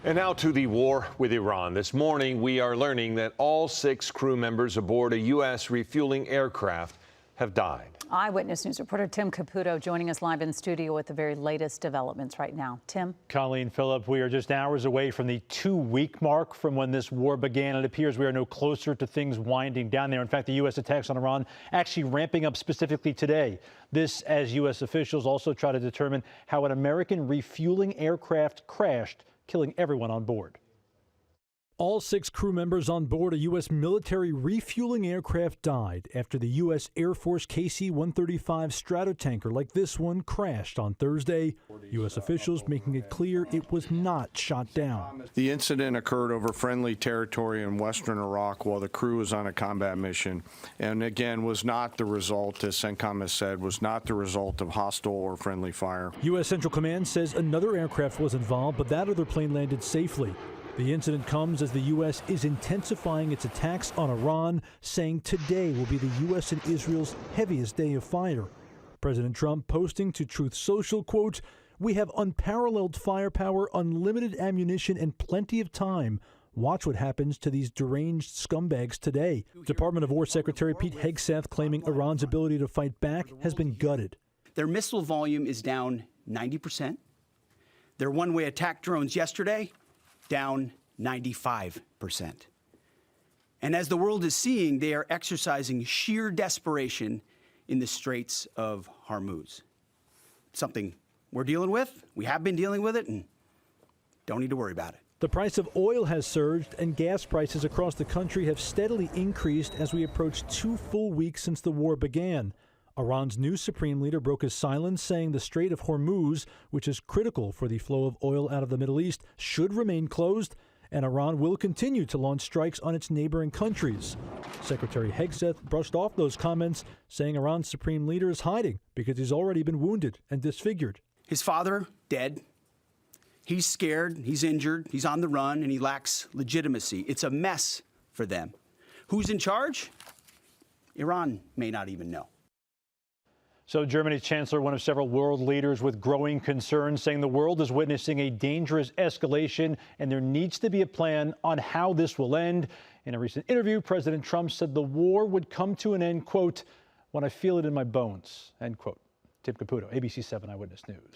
And now to the war with Iran. This morning, we are learning that all 6 crew members aboard a U.S. refueling aircraft have died. Eyewitness News reporter Tim Caputo joining us live in studio with the very latest developments right now. Tim? Colleen, Phillip, we are just hours away from the 2-week mark from when this war began. It appears we are no closer to things winding down there. In fact, the U.S. attacks on Iran actually ramping up specifically today. This as U.S. officials also try to determine how an American refueling aircraft crashed, killing everyone on board. All 6 crew members on board a U.S. military refueling aircraft died after the U.S. Air Force KC-135 Stratotanker like this one crashed on Thursday. U.S. officials making it clear it was not shot down. The incident occurred over friendly territory in western Iraq while the crew was on a combat mission, and again was not the result, as CENTCOM has said, was not the result of hostile or friendly fire. U.S. Central Command says another aircraft was involved, but that other plane landed safely. The incident comes as the U.S. is intensifying its attacks on Iran, saying today will be the U.S. and Israel's heaviest day of fire. President Trump posting to Truth Social, quote, "We have unparalleled firepower, unlimited ammunition, and plenty of time. Watch what happens to these deranged scumbags today." Department of War Secretary Pete Hegseth claiming Iran's ability to fight back has been gutted. Their missile volume is down 90%. Their one-way attack drones yesterday, down 95%. And as the world is seeing, they are exercising sheer desperation in the Straits of Hormuz. Something we're dealing with, we have been dealing with it, and don't need to worry about it. The price of oil has surged, and gas prices across the country have steadily increased as we approach 2 full weeks since the war began. Iran's new supreme leader broke his silence, saying the Strait of Hormuz, which is critical for the flow of oil out of the Middle East, should remain closed, and Iran will continue to launch strikes on its neighboring countries. Secretary Hegseth brushed off those comments, saying Iran's supreme leader is hiding because he's already been wounded and disfigured. His father, dead. He's scared, he's injured, he's on the run, and he lacks legitimacy. It's a mess for them. Who's in charge? Iran may not even know. So Germany's chancellor, one of several world leaders with growing concerns, saying the world is witnessing a dangerous escalation and there needs to be a plan on how this will end. In a recent interview, President Trump said the war would come to an end, quote, "when I feel it in my bones," end quote. Tim Caputo, ABC 7 Eyewitness News.